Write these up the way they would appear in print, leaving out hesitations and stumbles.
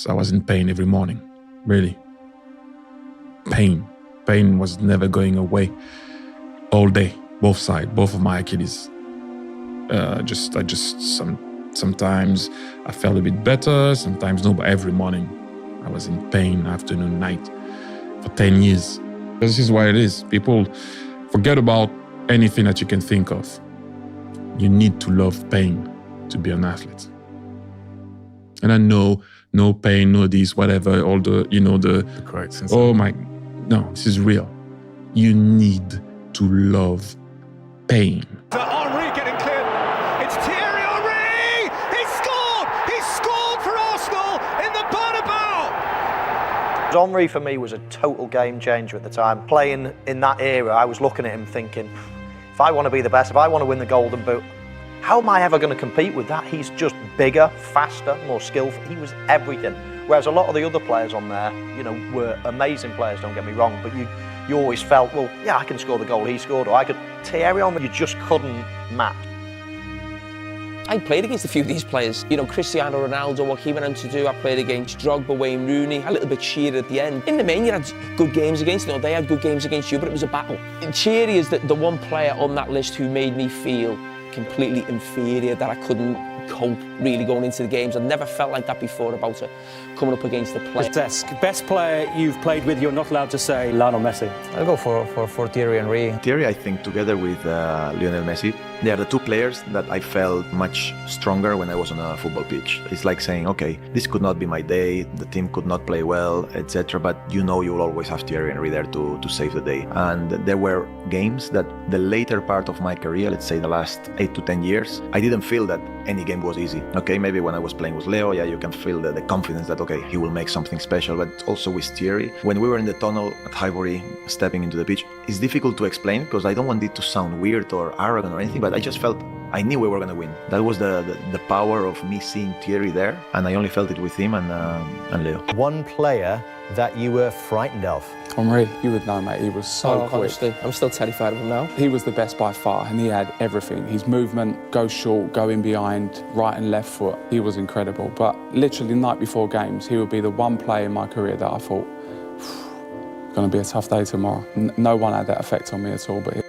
I was in pain every morning, really. Pain. Pain was never going away. All day, both sides, both of my Achilles. Sometimes I felt a bit better, sometimes no, but every morning I was in pain, afternoon, night, for 10 years. This is why it is. People forget about anything that you can think of. You need to love pain to be an athlete. And I know, no pain, no this, whatever, all the quotes. Oh my, no, this is real. You need to love pain. Henry getting cleared. It's Thierry Henry! He scored! He scored for Arsenal in the Bernabeu! Henry for me was a total game changer at the time. Playing in that era, I was looking at him thinking, if I want to be the best, if I want to win the Golden Boot, how am I ever going to compete with that? He's just bigger, faster, more skillful. He was everything. Whereas a lot of the other players on there, were amazing players, don't get me wrong, but you always felt, well, yeah, I can score the goal he scored, or I could. Thierry Henry, you just couldn't match. I played against a few of these players. Cristiano Ronaldo, what he went on to do. I played against Drogba, Wayne Rooney, a little bit Shearer at the end. In the main, you had good games against them, or they had good games against you, but it was a battle. And Thierry is the one player on that list who made me feel completely inferior, that I couldn't cope really going into the games. I'd never felt like that before about coming up against the player. Best player you've played with, you're not allowed to say Lionel Messi. I'll go for Thierry Henry. Thierry, I think, together with Lionel Messi, they are the two players that I felt much stronger when I was on a football pitch. It's like saying, okay, this could not be my day, the team could not play well, etc. But you will always have Thierry Henry there to save the day. And there were games that the later part of my career, let's say the last 8 to 10 years, I didn't feel that any game was easy. Okay, maybe when I was playing with Leo, yeah, you can feel the confidence that, okay, he will make something special. But also with Thierry, when we were in the tunnel at Highbury, stepping into the pitch, it's difficult to explain because I don't want it to sound weird or arrogant or anything, but I just felt I knew we were going to win. That was the power of me seeing Thierry there, and I only felt it with him and Leo. One player that you were frightened of? Henry, you would know, mate. He was so quick. Honestly, I'm still terrified of him now. He was the best by far, and he had everything. His movement, go short, go in behind, right and left foot. He was incredible. But literally, the night before games, he would be the one player in my career that I thought, going to be a tough day tomorrow. No one had that effect on me at all, but he.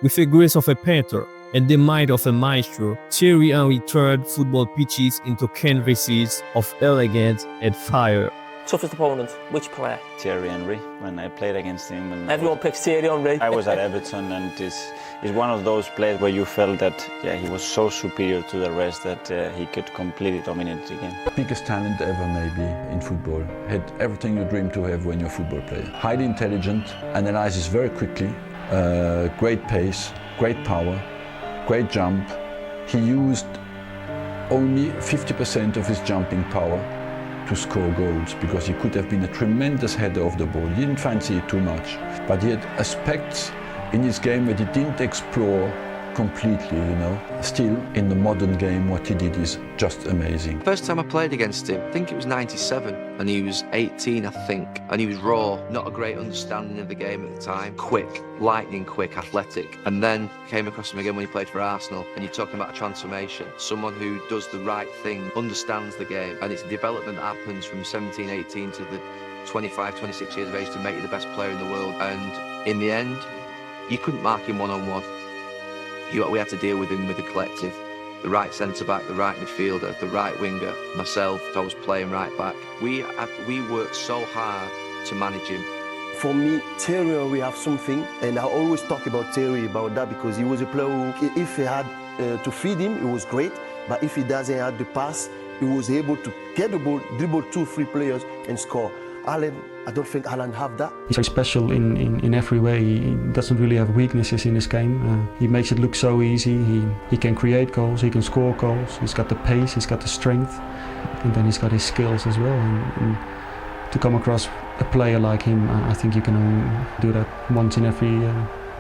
With the grace of a painter and the mind of a maestro, Thierry Henry turned football pitches into canvases of elegance and fire. Toughest opponent, which player? Thierry Henry, when I played against him. Everyone picks Thierry Henry. I was at Everton, and he's one of those players where you felt that, he was so superior to the rest that he could completely dominate the game. Biggest talent ever maybe in football. Had everything you dream to have when you're a football player. Highly intelligent, analyzes very quickly, great pace, great power, great jump. He used only 50% of his jumping power to score goals, because he could have been a tremendous header of the ball. He didn't fancy it too much, but he had aspects in his game that he didn't explore completely, Still, in the modern game, what he did is just amazing. First time I played against him, I think it was 97, and he was 18, I think, and he was raw, not a great understanding of the game at the time. Quick, lightning quick, athletic. And then came across him again when he played for Arsenal, and you're talking about a transformation. Someone who does the right thing, understands the game, and it's a development that happens from 17, 18 to the 25, 26 years of age to make you the best player in the world. And in the end, you couldn't mark him one-on-one. We had to deal with him with the collective. The right centre-back, the right midfielder, the right winger, myself, I was playing right back. We worked so hard to manage him. For me, Thierry, we have something, and I always talk about Thierry about that, because he was a player who, if he had to feed him, it was great, but if he doesn't have the pass, he was able to get the ball, dribble 2-3 players and score. Alan, I don't think Alan have that. He's very special in every way. He doesn't really have weaknesses in his game. He makes it look so easy. He can create goals, he can score goals. He's got the pace, he's got the strength, and then he's got his skills as well. And to come across a player like him, I think you can only do that once in every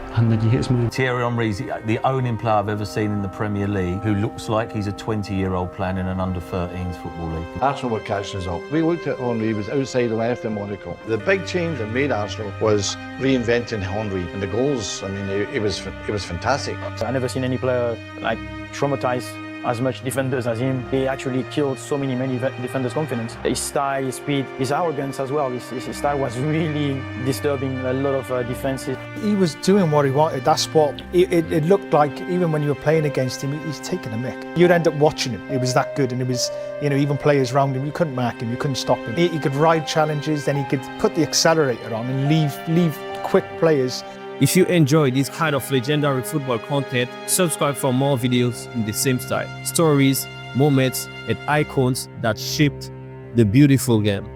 100 years, maybe. Thierry Henry is the only player I've ever seen in the Premier League who looks like he's a 20-year-old playing in an under-13s football league. Arsenal were catching us up. We looked at Henry, he was outside and left in Monaco. The big change that made Arsenal was reinventing Henry, and the goals, I mean, it was fantastic. I've never seen any player like traumatize as much defenders as him. He actually killed so many defenders' confidence. His style, his speed, his arrogance as well. His style was really disturbing a lot of defenses. He was doing what he wanted. That's what it looked like. Even when you were playing against him, he's taking a mick. You'd end up watching him. It was that good, and it was, you know, even players around him, you couldn't mark him, you couldn't stop him. He could ride challenges, then he could put the accelerator on and leave quick players. If you enjoy this kind of legendary football content, subscribe for more videos in the same style. Stories, moments, and icons that shaped the beautiful game.